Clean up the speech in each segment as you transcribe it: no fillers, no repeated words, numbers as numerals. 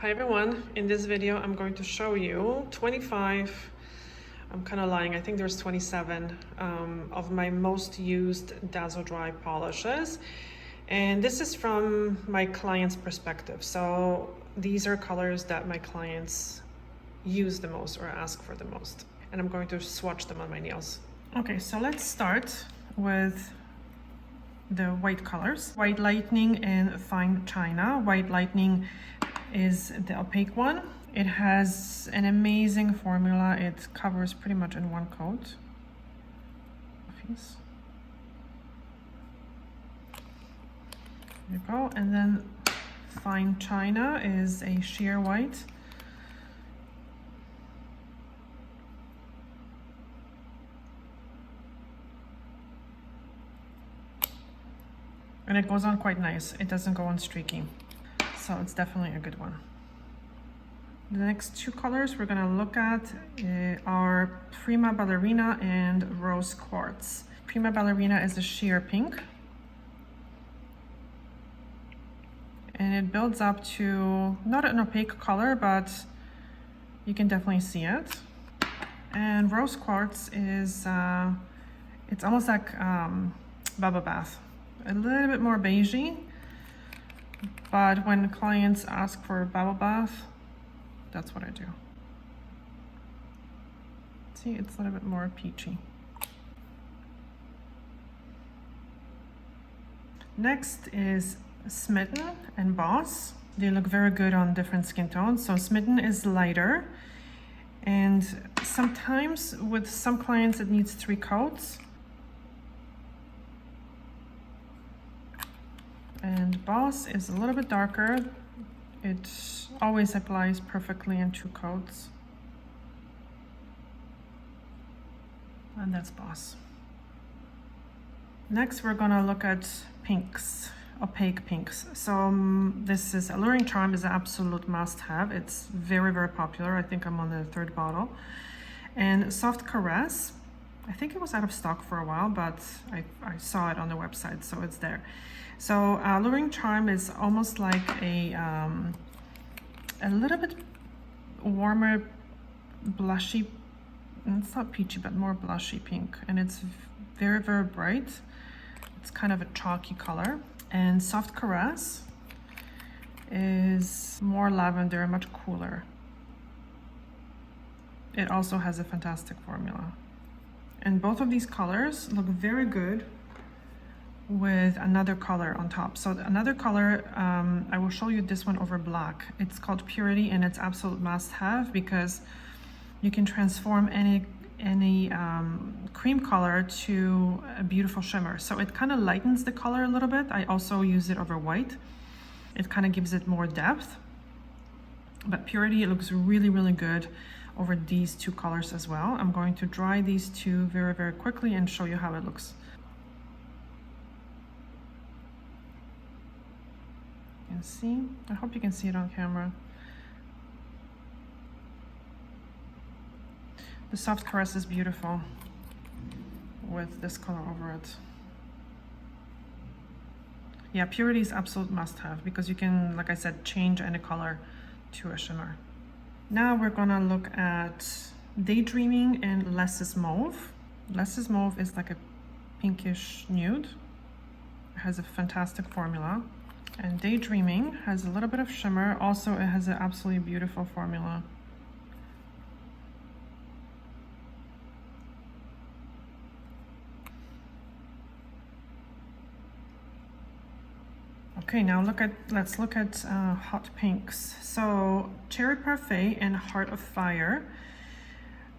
Hi everyone, in this video I'm going to show you 25, I'm kind of lying, I think there's 27 of my most used Dazzle dry polishes, and this is from my client's perspective. So these are colors that my clients use the most or ask for the most, and I'm going to swatch them on my nails. Okay, so let's start with the white colors. White Lightning and Fine China. White Lightning is the opaque one. It has an amazing formula. It covers pretty much in one coat. There you go. And then Fine China is a sheer white. And it goes on quite nice. It doesn't go on streaky. So it's definitely a good one. The next two colors we're gonna look at are Prima Ballerina and Rose Quartz. Prima Ballerina is a sheer pink. And it builds up to not an opaque color, but you can definitely see it. And Rose Quartz is, it's almost like bubble bath. A little bit more beigey, but when clients ask for a bubble bath, that's what I do. See, it's a little bit more peachy. Next is Smitten and Boss. They look very good on different skin tones. So Smitten is lighter, and sometimes with some clients it needs 3 coats. And Boss is a little bit darker. It always applies perfectly in 2 coats. And that's Boss. Next, we're gonna look at pinks, opaque pinks. So this is Alluring Charm is an absolute must-have. It's very, very popular. I think I'm on the 3rd bottle. And Soft Caress, I think it was out of stock for a while, but I saw it on the website, so it's there. So Alluring Charm is almost like a little bit warmer, blushy, it's not peachy, but more blushy pink. And it's very, very bright. It's kind of a chalky color. And Soft Caress is more lavender, much cooler. It also has a fantastic formula. And both of these colors look very good with another color on top. So another color, I will show you this one over black. It's called Purity, and it's absolute must-have because you can transform any cream color to a beautiful shimmer. So it kind of lightens the color a little bit. I also use it over white. It kind of gives it more depth. But Purity, it looks really, really good over these 2 colors as well. I'm going to dry these 2 very, very quickly and show you how it looks. You can see, I hope you can see it on camera. The Soft Caress is beautiful with this color over it. Yeah, Purity is absolute must-have because you can, like I said, change any color to a shimmer. Now we're gonna look at Daydreaming and Less is Mauve. Less is Mauve is like a pinkish nude. It has a fantastic formula. And Daydreaming has a little bit of shimmer. Also, it has an absolutely beautiful formula. Okay, now let's look at hot pinks. So Cherry Parfait and Heart of Fire.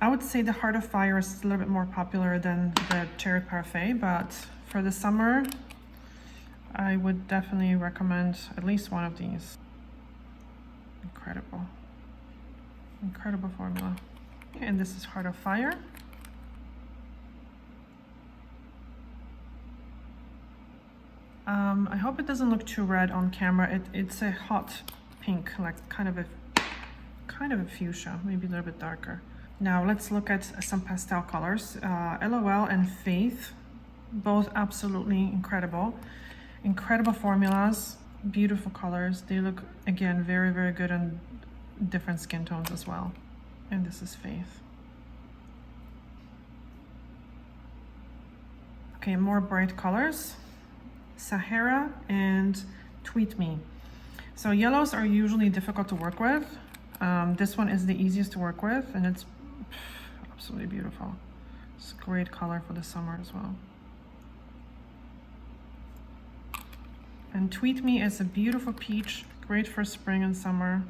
I would say the Heart of Fire is a little bit more popular than the Cherry Parfait, but for the summer, I would definitely recommend at least one of these. Incredible. Incredible formula. And this is Heart of Fire. I hope it doesn't look too red on camera. It's a hot pink, like kind of a fuchsia, maybe a little bit darker. Now let's look at some pastel colors. LOL and Faith, both absolutely incredible. Incredible formulas. Beautiful colors. They look, again, very, very good on different skin tones as well. And this is Faith. Okay, more bright colors. Sahara and Tweet Me. So yellows are usually difficult to work with. This one is the easiest to work with, and it's absolutely beautiful. It's a great color for the summer as well. And Tweet Me is a beautiful peach, great for spring and summer.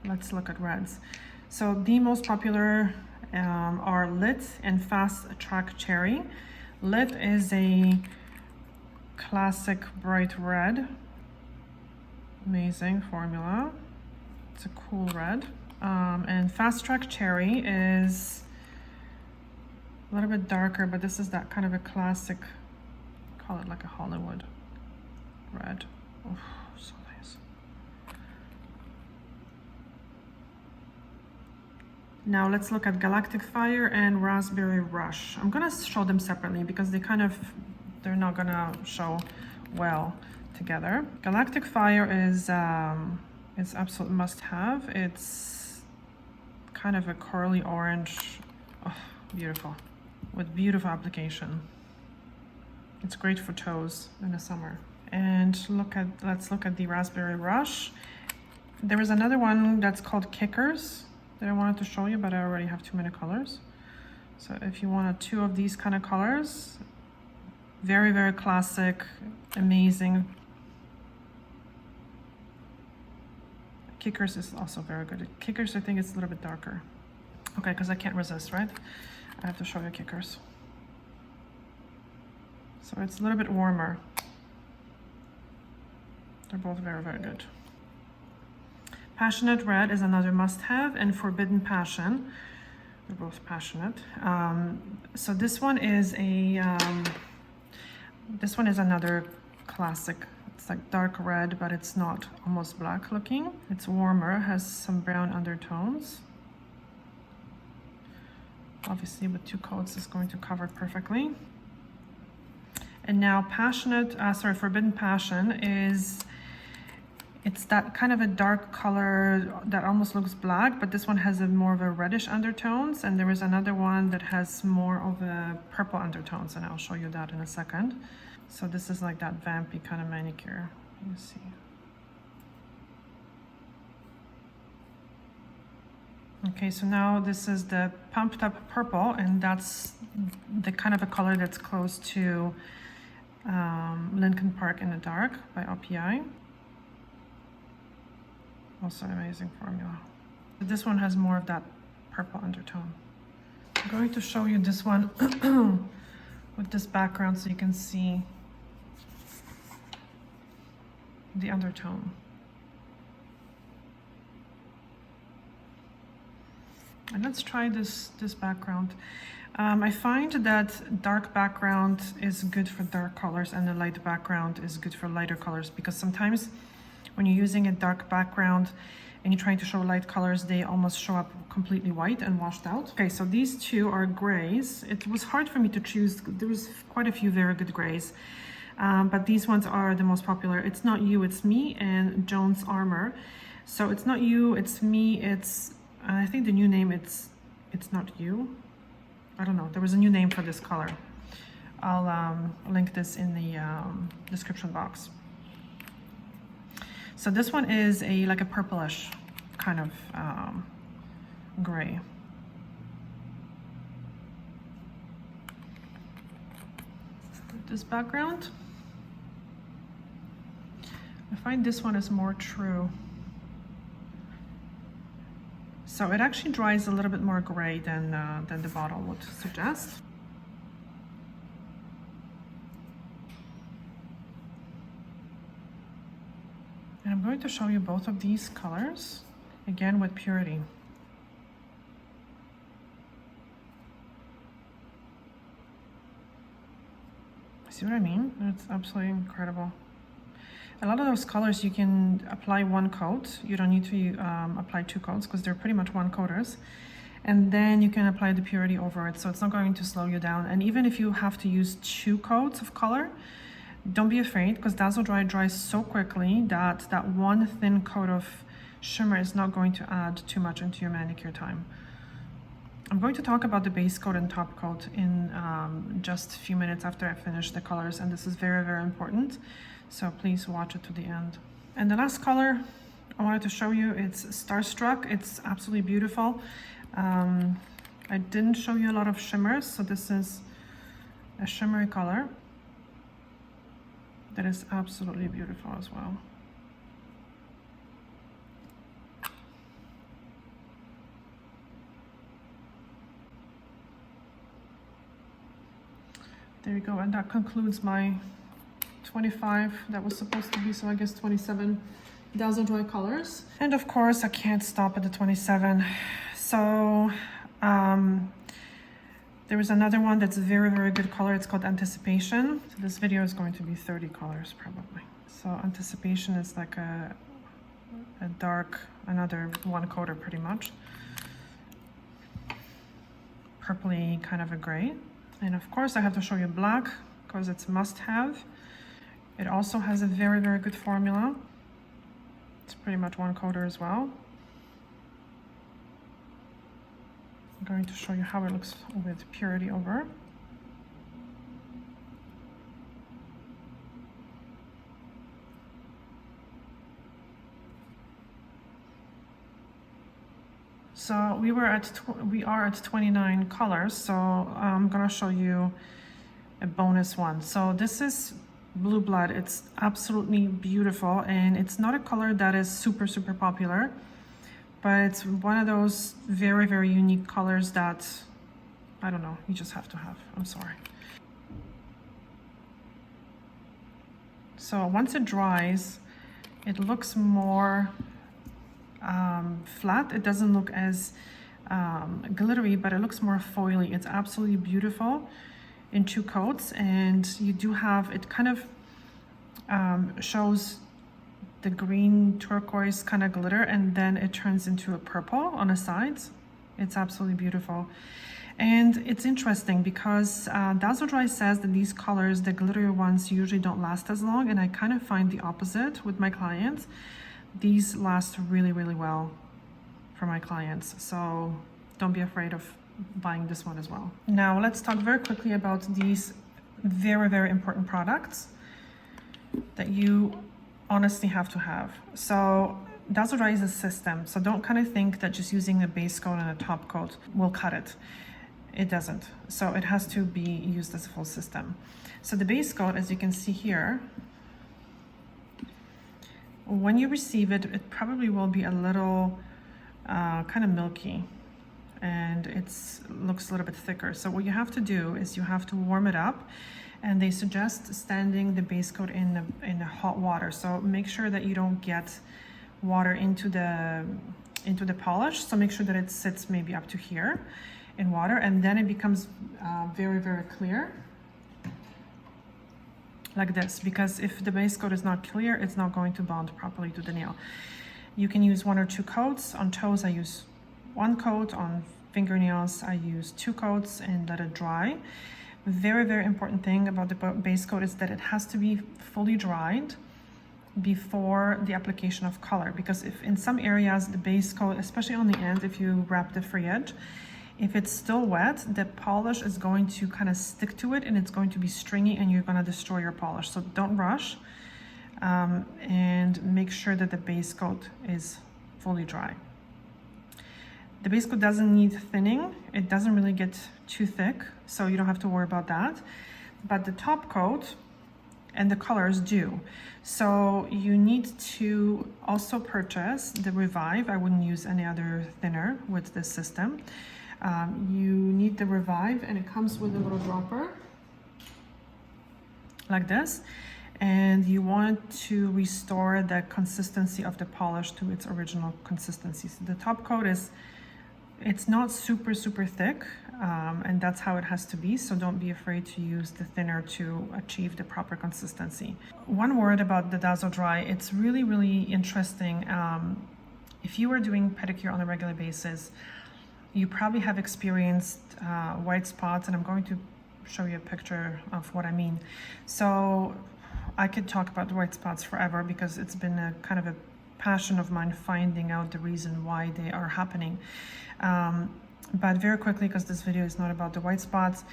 Let's look at reds. So the most popular are Lit and Fast Track Cherry. Lit is a classic bright red. Amazing formula. It's a cool red. And Fast Track Cherry is a little bit darker, but this is that kind of a classic, call it like a Hollywood red. Oh, so nice. Now let's look at Galactic Fire and Raspberry Rush. I'm gonna show them separately because they're not gonna show well together. Galactic Fire is absolute must-have. It's kind of a curly orange, oh, beautiful, with beautiful application. It's great for toes in the summer. And let's look at the Raspberry Rush. There is another one that's called Kickers that I wanted to show you, but I already have too many colors. So if you wanted two of these kind of colors, very, very classic, amazing. Kickers is also very good. Kickers, I think it's a little bit darker. Okay, because I can't resist, right? I have to show you Kickers. So it's a little bit warmer. They're both very, very good. Passionate Red is another must-have, and Forbidden Passion. They're both passionate. So this one is another classic. It's like dark red, but it's not almost black looking. It's warmer, has some brown undertones. Obviously with two coats it's going to cover perfectly. And now Forbidden Passion it's that kind of a dark color that almost looks black, but this one has more of a reddish undertones, and there is another one that has more of a purple undertones, and I'll show you that in a second. So this is like that vampy kind of manicure. Let me see. Okay, so now this is the Pumped Up Purple, and that's the kind of a color that's close to Lincoln Park in the Dark by OPI. Also an amazing formula. This one has more of that purple undertone. I'm going to show you this one with this background so you can see the undertone. And let's try this background. I find that dark background is good for dark colors and the light background is good for lighter colors, because sometimes when you're using a dark background and you're trying to show light colors, they almost show up completely white and washed out. Okay, so these two are grays. It was hard for me to choose. There was quite a few very good grays, but these ones are the most popular. It's Not You, It's Me, and Joan's Armor. So it's Not You, It's Me, it's, I think the new name, it's Not You. I don't know, there was a new name for this color. I'll link this in the description box. So this one is like a purplish kind of gray. This background, I find this one is more true. So it actually dries a little bit more gray than the bottle would suggest. And I'm going to show you both of these colors, again with Purity. See what I mean? It's absolutely incredible. A lot of those colors you can apply one coat. You don't need to apply two coats because they're pretty much one coaters. and then you can apply the purity over it, so it's not going to slow you down. And even if you have to use 2 coats of color, don't be afraid, because Dazzle Dry dries so quickly that that one thin coat of shimmer is not going to add too much into your manicure time. I'm going to talk about the base coat and top coat in just a few minutes after I finish the colors, and this is very, very important, so please watch it to the end. And the last color I wanted to show you, it's Starstruck. It's absolutely beautiful. I didn't show you a lot of shimmers, so this is a shimmery color that is absolutely beautiful as well. There you go, and that concludes my 25 that was supposed to be, so I guess 27 Dazzle Dry colors. And of course, I can't stop at the 27. So there is another one that's a very, very good color. It's called Anticipation. So this video is going to be 30 colors probably. So Anticipation is like a dark, another one coater pretty much. Purpley, kind of a gray. And of course I have to show you black because it's must have. It also has a very, very good formula. It's pretty much one coater as well. I'm going to show you how it looks with purity over. So we are at 29 colors, so I'm gonna show you a bonus one. So this is Blue Blood. It's absolutely beautiful, and it's not a color that is super, super popular, but it's one of those very, very unique colors that, I don't know, you just have to have. I'm sorry. So once it dries, it looks more flat. It doesn't look as glittery, but it looks more foily. It's absolutely beautiful in 2 coats, and you do have, it kind of shows the green turquoise kind of glitter, and then it turns into a purple on the sides. It's absolutely beautiful. And it's interesting because Dazzle Dry says that these colors, the glittery ones, usually don't last as long, and I kind of find the opposite with my clients. These last really, really well for my clients, so don't be afraid of buying this one as well. Now let's talk very quickly about these very, very important products that you honestly have to have. So Dazzle Dry is a system, so don't kind of think that just using a base coat and a top coat will cut it. It doesn't. So it has to be used as a full system. So the base coat, as you can see here, when you receive it, it probably will be a little kind of milky, and it looks a little bit thicker. So what you have to do is you have to warm it up, and they suggest standing the base coat in the hot water. So make sure that you don't get water into the polish. So make sure that it sits maybe up to here in water, and then it becomes very, very clear. Like this, because if the base coat is not clear, it's not going to bond properly to the nail. You can use 1 or 2 coats. On toes I use 1 coat, on fingernails I use 2 coats and let it dry. Very, very important thing about the base coat is that it has to be fully dried before the application of color, because if in some areas the base coat, especially on the end, if you wrap the free edge, if it's still wet, the polish is going to kind of stick to it, and it's going to be stringy, and you're going to destroy your polish. So don't rush, and make sure that the base coat is fully dry. The base coat doesn't need thinning. It doesn't really get too thick, so you don't have to worry about that. But the top coat and the colors do. So you need to also purchase the Revive. I wouldn't use any other thinner with this system. You need the Revive, and it comes with a little dropper like this, and you want to restore the consistency of the polish to its original consistency. So the top coat it's not super, super thick, and that's how it has to be, so don't be afraid to use the thinner to achieve the proper consistency. One word about the Dazzle Dry, it's really, really interesting. If you are doing pedicure on a regular basis, you probably have experienced white spots, and I'm going to show you a picture of what I mean. So I could talk about the white spots forever because it's been a kind of a passion of mine finding out the reason why they are happening. But very quickly, because this video is not about the white spots,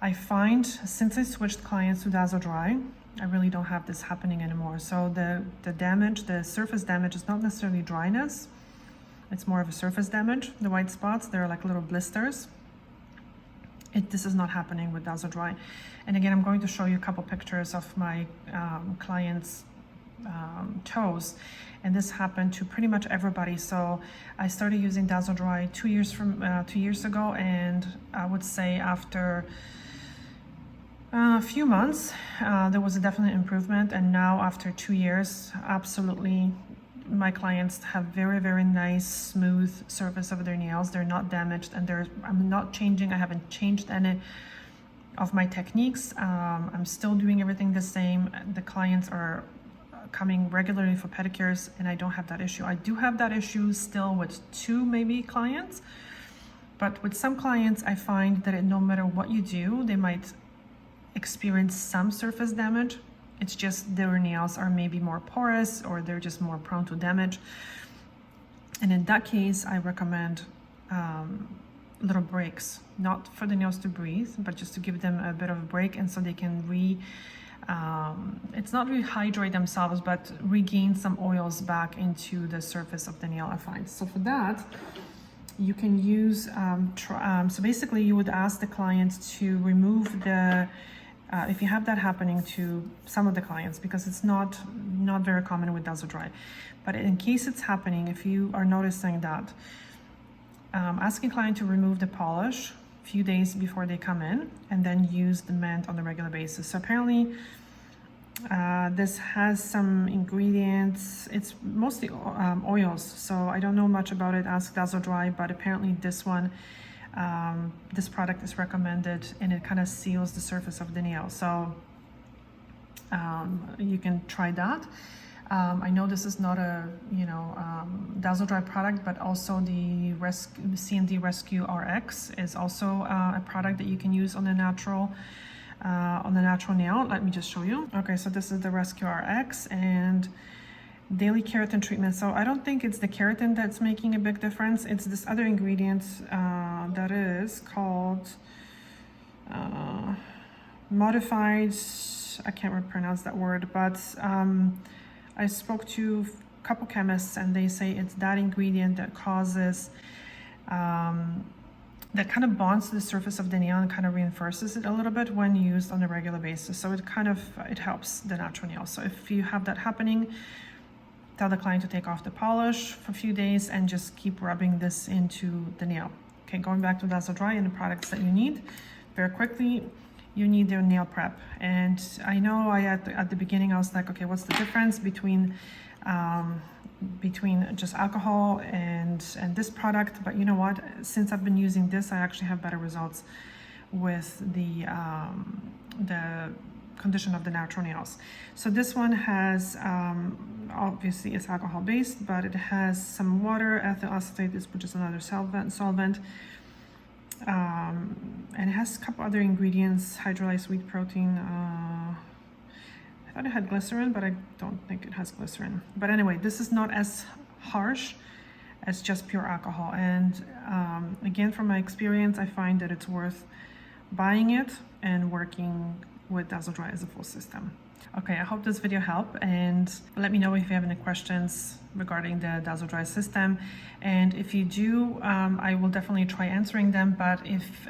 I find since I switched clients to Dazzle Dry, I really don't have this happening anymore. So the damage, the surface damage is not necessarily dryness. It's more of a surface damage. The white spots, they're like little blisters. This is not happening with Dazzle Dry. And again, I'm going to show you a couple pictures of my clients' toes. And this happened to pretty much everybody. So I started using Dazzle Dry 2 years ago, and I would say after a few months, there was a definite improvement. And now after 2 years, absolutely, my clients have very, very nice, smooth surface of their nails. They're not damaged, and I'm not changing. I haven't changed any of my techniques. I'm still doing everything the same. The clients are coming regularly for pedicures, and I don't have that issue. I do have that issue still with 2 maybe clients, but with some clients, I find that no matter what you do, they might experience some surface damage. It's just their nails are maybe more porous, or they're just more prone to damage. And in that case, I recommend little breaks, not for the nails to breathe, but just to give them a bit of a break, and so they can it's not rehydrate themselves, but regain some oils back into the surface of the nail, I find. So for that, you can use, so basically you would ask the client to remove the, if you have that happening to some of the clients, because it's not very common with Dazzle Dry, but in case it's happening, if you are noticing that, asking client to remove the polish a few days before they come in, and then use the mint on a regular basis. So apparently this has some ingredients. It's mostly oils, so I don't know much about it. Ask Dazzle Dry, but apparently this one, this product is recommended, and it kind of seals the surface of the nail. So you can try that. I know this is not a Dazzle Dry product, but also the C&D Rescue RX is also a product that you can use on the natural nail. Let me just show you. Okay, so this is the Rescue RX and daily keratin treatment. So I don't think it's the keratin that's making a big difference. It's this other ingredient that is called modified, I can't pronounce that word, but I spoke to a couple chemists, and they say it's that ingredient that causes, that kind of bonds to the surface of the nail and kind of reinforces it a little bit when used on a regular basis. So it helps the natural nail. So if you have that happening, tell the client to take off the polish for a few days and just keep rubbing this into the nail. Okay, going back to Dazzle Dry and the products that you need, very quickly, you need your nail prep. And I know at the beginning I was like, okay, what's the difference between just alcohol and this product? But you know what, since I've been using this, I actually have better results with the condition of the natural nails. So this one has obviously it's alcohol based, but it has some water, ethyl acetate, which is another solvent. And it has a couple other ingredients, hydrolyzed wheat protein. I thought it had glycerin, but I don't think it has glycerin. But anyway, this is not as harsh as just pure alcohol. And again, from my experience, I find that it's worth buying it and working with Dazzle Dry as a full system. Okay, I hope this video helped, and let me know if you have any questions regarding the Dazzle Dry system. And if you do, I will definitely try answering them. But if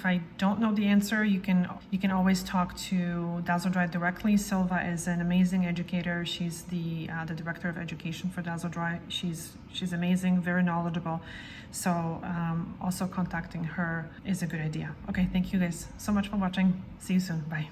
I don't know the answer, you can always talk to Dazzle Dry directly. Silva is an amazing educator. She's the director of education for Dazzle Dry. She's amazing, very knowledgeable. So also contacting her is a good idea. Okay, thank you guys so much for watching. See you soon. Bye.